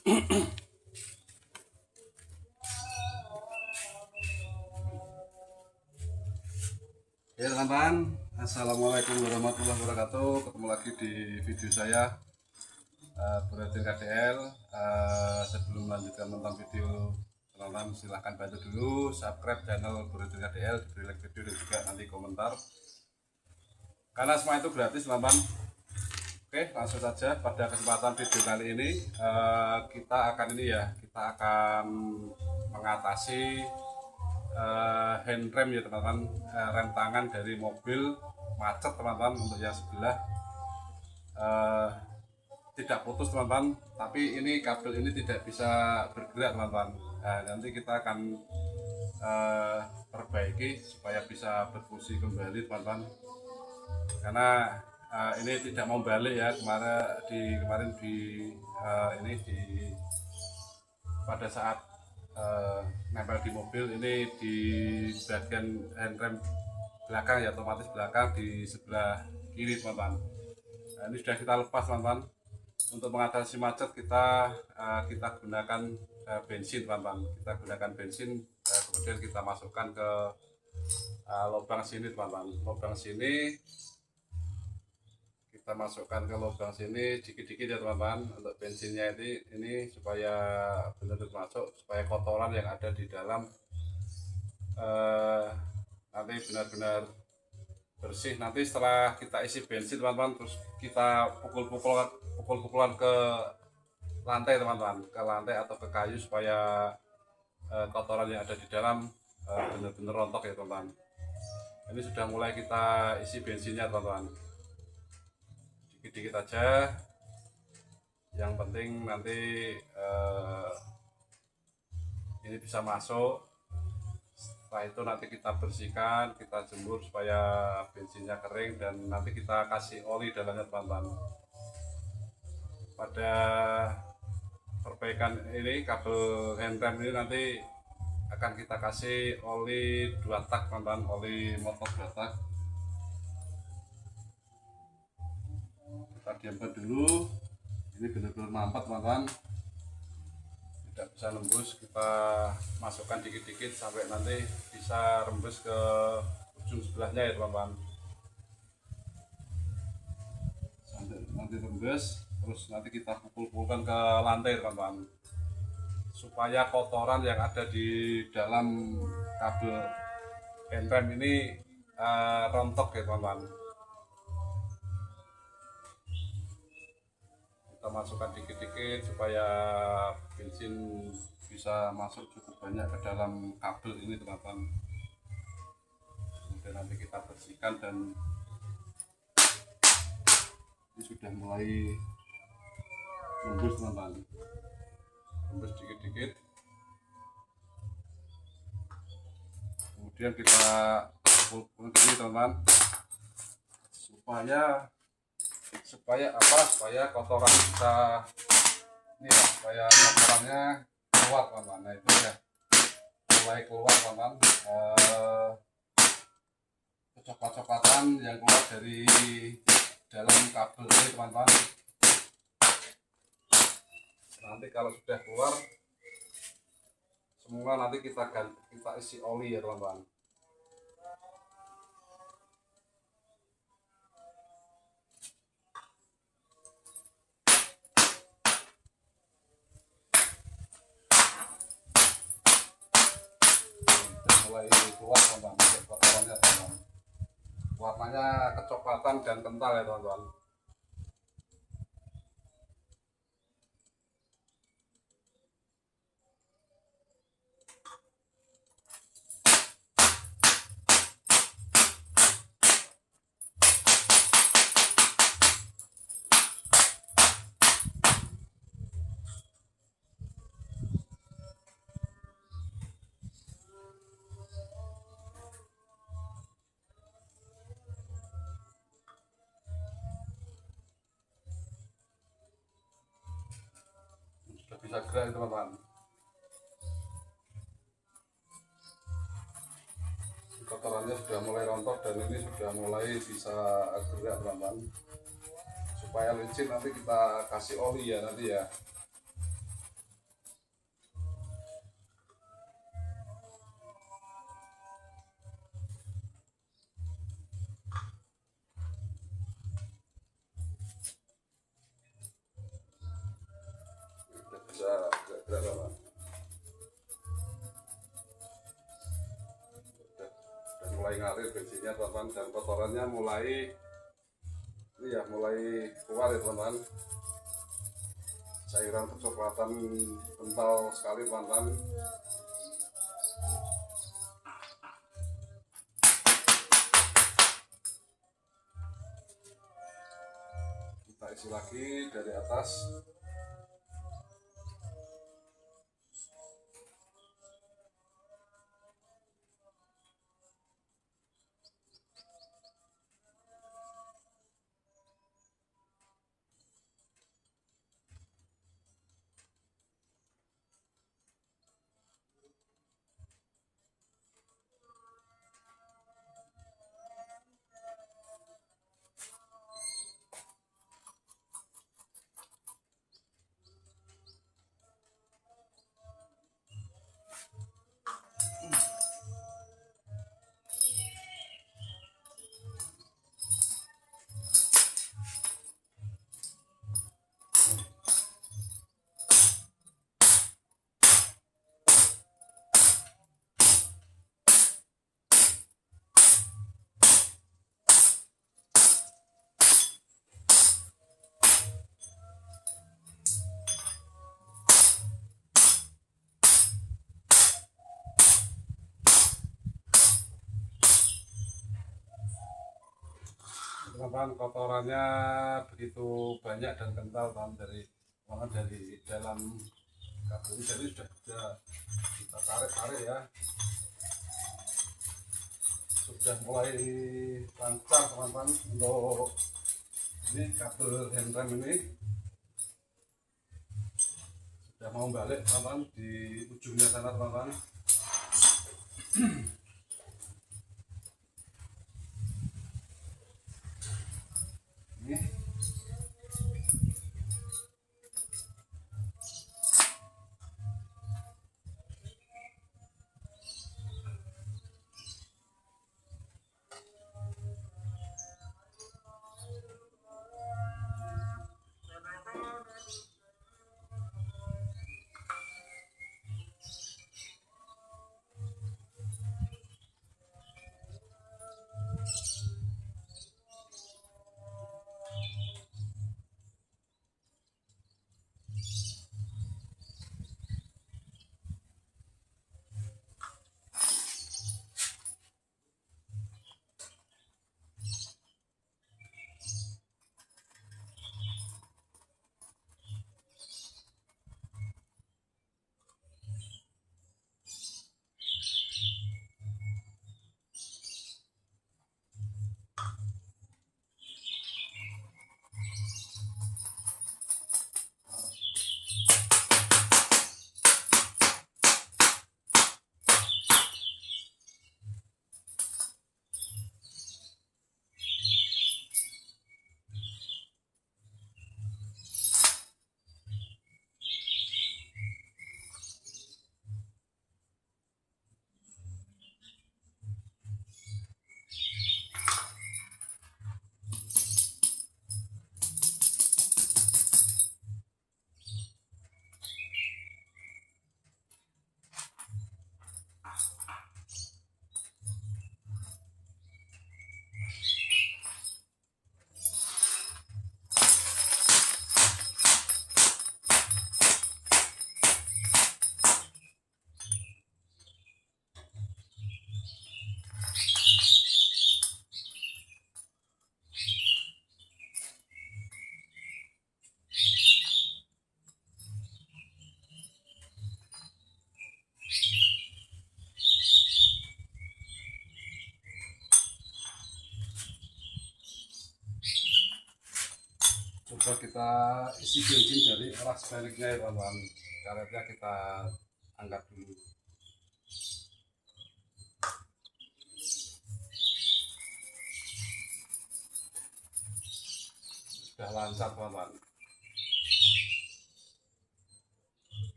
Ya teman-teman, assalamualaikum warahmatullahi wabarakatuh. Ketemu lagi di video saya, Brodin KDL. Sebelum melanjutkan nonton video, teman-teman silahkan bantu dulu subscribe channel Brodin KDL, diberi like video dan juga nanti komentar, karena semua itu gratis teman-teman. Oke, langsung saja pada kesempatan video kali ini kita akan mengatasi handrem ya teman-teman, rem tangan dari mobil macet teman-teman. Untuk yang sebelah tidak putus teman-teman, tapi ini kabel ini tidak bisa bergerak teman-teman. Nanti kita akan perbaiki supaya bisa berfungsi kembali teman-teman, karena ini tidak mau balik ya. Kemarin pada saat nempel di mobil ini di bagian handrem belakang ya, otomatis belakang di sebelah kiri teman-teman. Ini sudah kita lepas teman-teman. Untuk mengatasi macet kita gunakan bensin teman-teman. Kita gunakan bensin, kemudian kita masukkan ke lubang sini teman-teman. Lubang sini kita masukkan ke lubang sini dikit-dikit ya teman-teman. Untuk bensinnya ini supaya benar-benar masuk, supaya kotoran yang ada di dalam nanti benar-benar bersih. Nanti setelah kita isi bensin teman-teman, terus kita pukul-pukulan ke lantai teman-teman, ke lantai atau ke kayu, supaya kotoran yang ada di dalam benar-benar rontok ya teman-teman. Ini sudah mulai kita isi bensinnya teman-teman, dikit-dikit aja. Yang penting nanti ini bisa masuk. Setelah itu nanti kita bersihkan, kita jemur supaya bensinnya kering, dan nanti kita kasih oli dalamnya teman-teman. Pada perbaikan ini kabel handrem ini nanti akan kita kasih oli 2 tak teman-teman, oli motor 2 tak. Kita diamkan dulu, ini benar-benar mampet teman-teman, tidak bisa nembus. Kita masukkan dikit-dikit sampai nanti bisa rembes ke ujung sebelahnya ya teman-teman, sampai nanti rembes. Terus nanti kita pukul-pukulkan ke lantai teman-teman, supaya kotoran yang ada di dalam kabel handrem ini rontok ya teman-teman. Kita masukkan dikit-dikit supaya bensin bisa masuk cukup banyak ke dalam kabel ini teman-teman. Kemudian nanti kita bersihkan, dan ini sudah mulai rembes teman-teman, rembes dikit-dikit. Kemudian kita pukul gini teman-teman, supaya kotoran bisa ini ya, supaya kotorannya keluar teman-teman. Nah itu ya mulai keluar teman-teman, coklat-coklatan yang keluar dari dalam kabel ini teman-teman. Nanti kalau sudah keluar semua, nanti kita isi oli ya teman-teman. Mulai keluar teman-teman kotorannya teman-teman, warnanya kecoklatan dan kental ya teman-teman. Bisa gerak teman-teman. Kotorannya sudah mulai rontok dan ini sudah mulai bisa gerak teman-teman. Supaya licin nanti kita kasih oli ya nanti ya. bisa gerak-gerak teman. Dan mulai ngalir bensinnya teman, dan kotorannya mulai ini ya, mulai keluar ya teman. Cairan kecoklatan kental sekali teman. Kita isi lagi dari atas. Teman-teman, kotorannya begitu banyak dan kental teman, dari dalam kabel ini. Jadi sudah kita tarik ya, sudah mulai lancar teman-teman. Untuk ini kabel handrem ini sudah mau balik teman-teman, di ujungnya sana teman-teman. Ini coba kita isi bensin dari arah sebaliknya ya teman-teman. Karetnya kita angkat dulu. Sudah lancar teman-teman.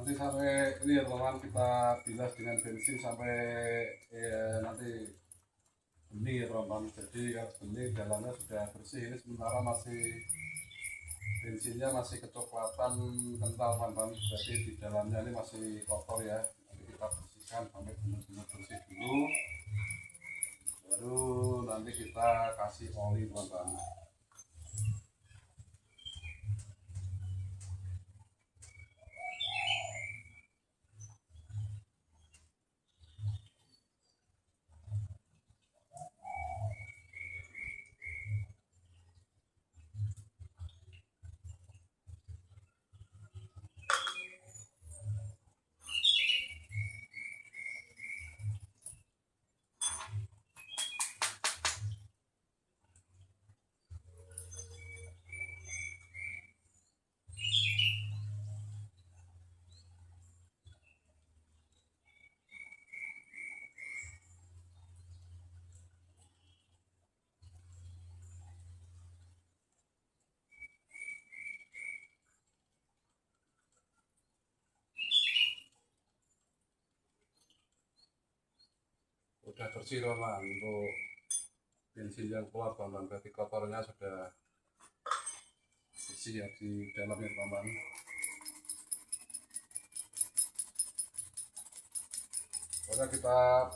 nanti sampai ini ya teman-teman, kita bilas dengan bensin sampai nanti bening ya teman-teman. Jadi kalau bening dalamnya sudah bersih. Ini sementara masih bensinnya masih kecoklatan kental teman-teman, jadi di dalamnya ini masih kotor ya. Nanti kita bersihkan sampai benar-benar bersih dulu, baru nanti kita kasih oli teman-teman. Udah bersih teman-teman untuk bensin yang keluar teman-teman, berarti kotornya sudah bersih ya di dalamnya teman-teman. Pokoknya kita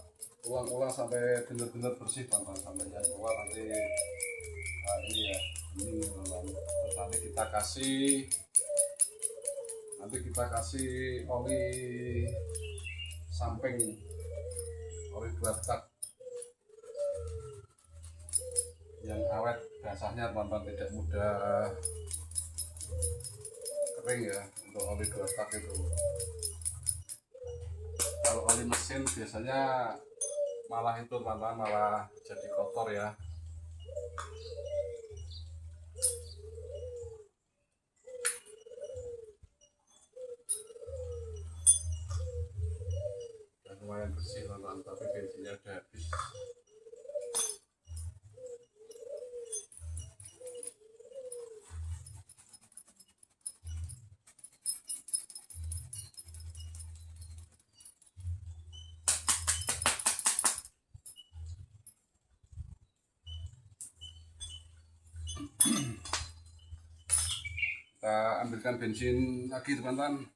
ulang-ulang sampai benar-benar bersih teman-teman, sampai yang keluar nanti ini ya, ini teman-teman. Terus nanti kita kasih oli samping, oli 2 tak yang awet basahnya teman-teman, tidak mudah kering ya untuk oli 2 tak itu. Kalau oli mesin biasanya malah itu teman-teman, malah jadi kotor ya. Dan lumayan bersih teman-teman, tapi bensinnya udah habis. Kita ambilkan bensin lagi teman-teman.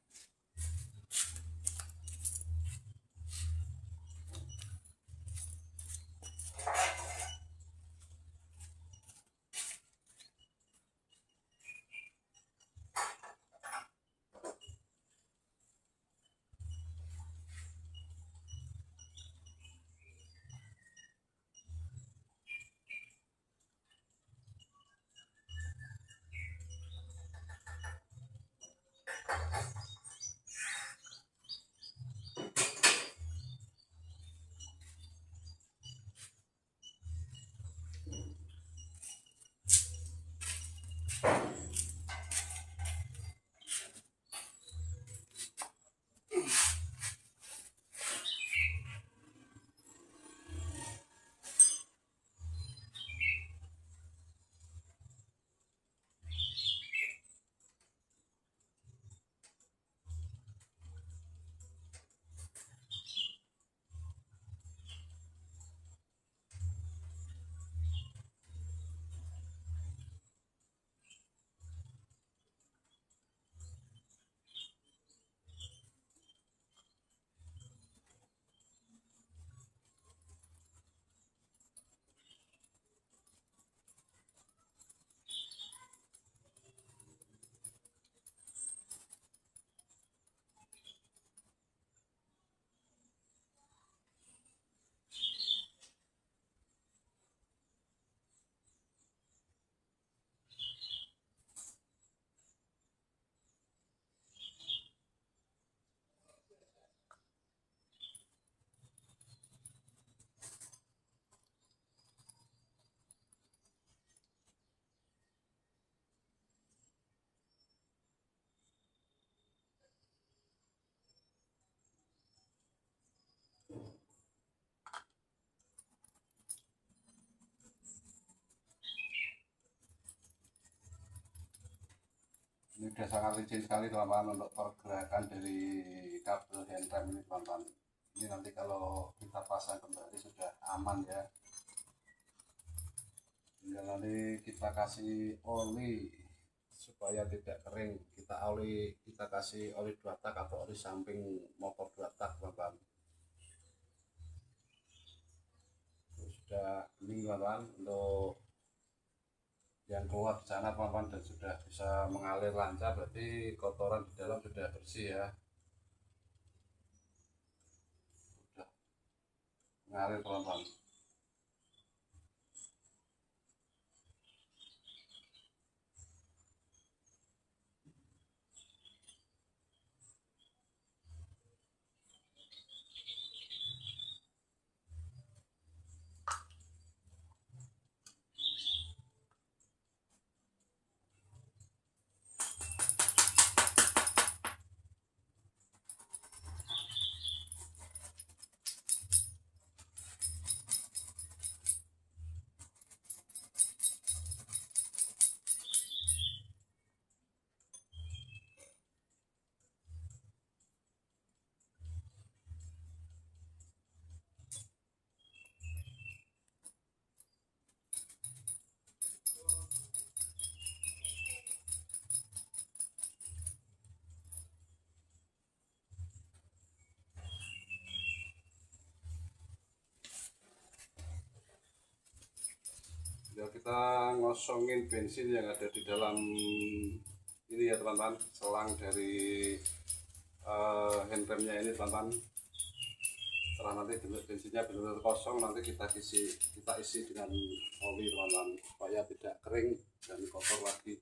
Ini udah sangat licin sekali teman-teman untuk pergerakan dari kabel handrem ini teman-teman. Ini nanti kalau kita pasang kembali sudah aman ya. Tinggal nanti kita kasih oli supaya tidak kering. Kita kasih oli 2 tak atau oli samping motor 2 tak teman-teman. Sudah ini teman-teman untuk yang keluar di sana teman-teman, dan sudah bisa mengalir lancar, berarti kotoran di dalam sudah bersih ya, sudah mengalir teman-teman. Ya, kita ngosongin bensin yang ada di dalam ini ya teman-teman, selang dari handremnya ini teman-teman. Setelah nanti bensinnya benar-benar kosong, nanti kita isi dengan oli teman-teman, supaya tidak kering dan kotor lagi,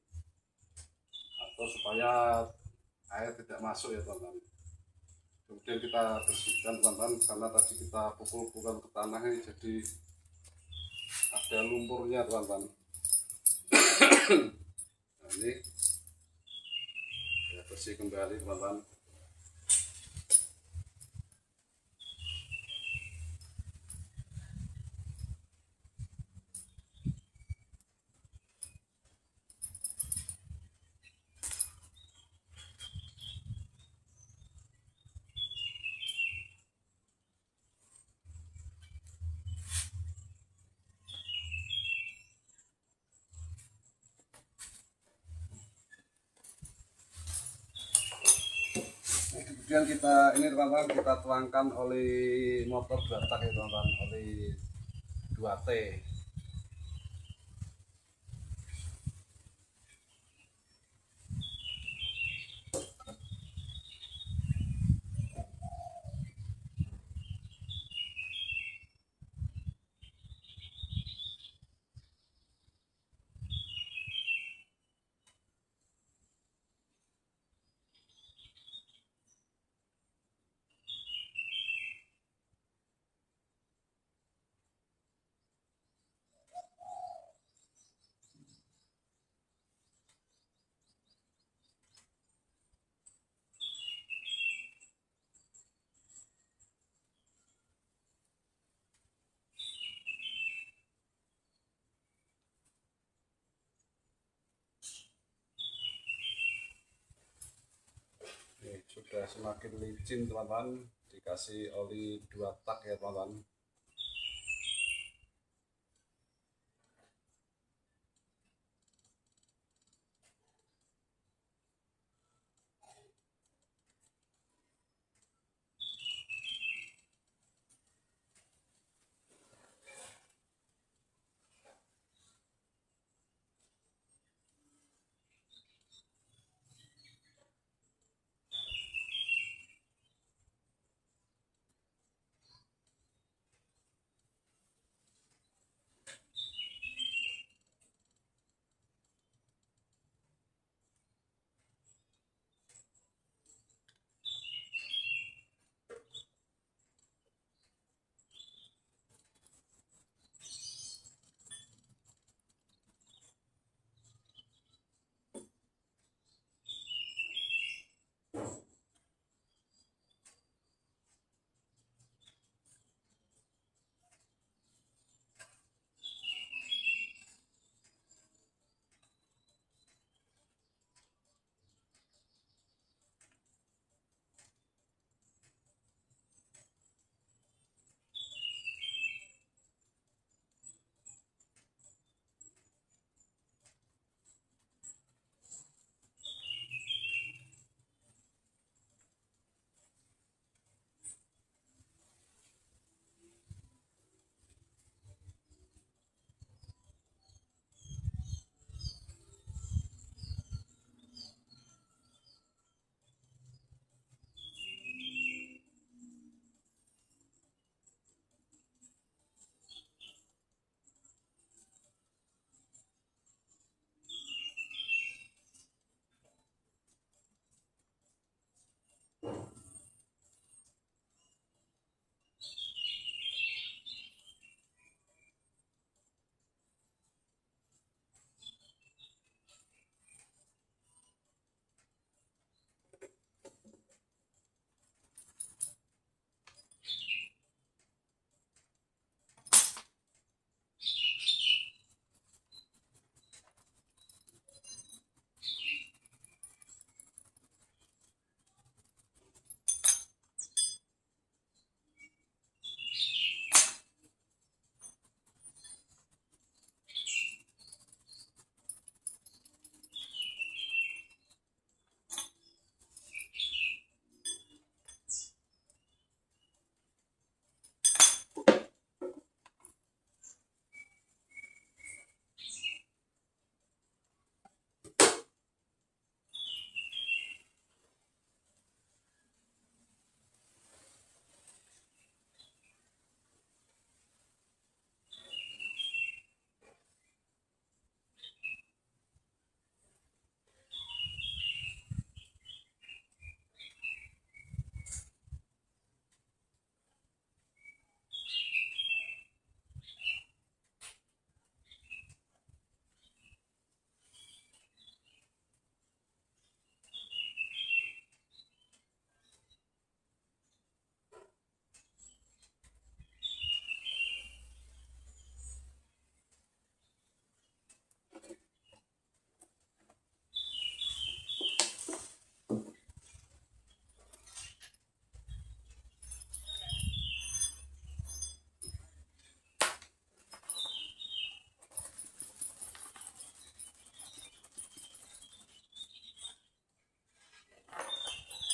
atau supaya air tidak masuk ya teman-teman. Kemudian kita bersihkan teman-teman, karena tadi kita pukul-pukulan ke tanah ini jadi ada lumpurnya teman-teman. Nah, ini ya, bersih kembali teman-teman. Kemudian ini teman-teman, kita tuangkan oli motor 2 tak ya teman-teman, oli 2T. Sudah semakin licin teman-teman, dikasih oli 2 tak ya teman-teman.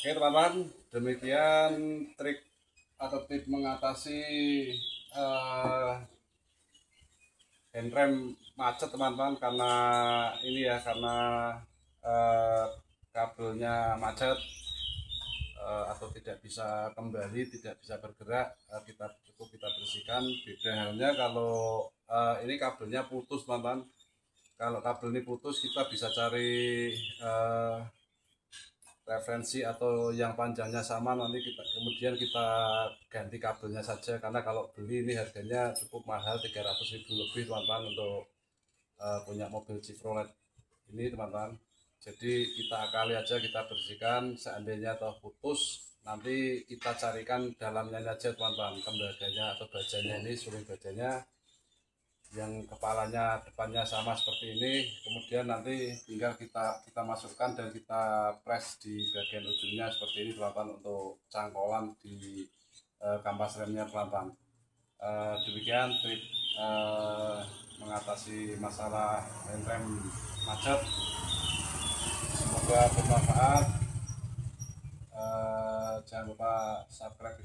Oke teman-teman, demikian trik atau tip mengatasi eh, handrem macet teman-teman, karena ini ya, karena eh, kabelnya macet atau tidak bisa kembali, tidak bisa bergerak. Kita cukup kita bersihkan. Beda halnya kalau ini kabelnya putus teman-teman. Kalau kabel ini putus, kita bisa cari referensi atau yang panjangnya sama, nanti kita kemudian kita ganti kabelnya saja, karena kalau beli ini harganya cukup mahal, 300.000 lebih teman-teman, untuk punya mobil Chevrolet ini teman-teman. Jadi kita akali aja, kita bersihkan. Seandainya atau putus, nanti kita carikan dalamnya aja teman-teman, tembaganya atau bajanya, ini suling bajanya yang kepalanya depannya sama seperti ini. Kemudian nanti tinggal kita masukkan dan kita press di bagian ujungnya seperti ini teman-teman, untuk cangkolan di kampas remnya teman-teman. Demikian trik mengatasi masalah rem macet. Semoga bermanfaat. Jangan lupa subscribe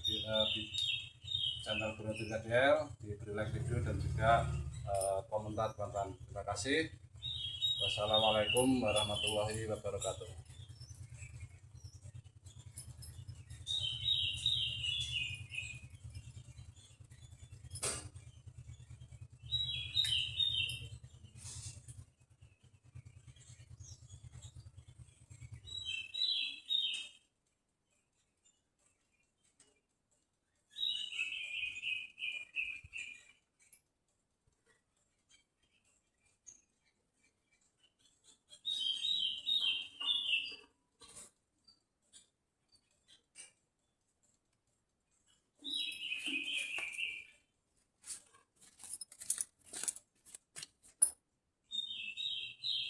channel Bro KDL, diberi like video dan juga komentar teman-teman. Terima kasih. Wassalamualaikum warahmatullahi wabarakatuh.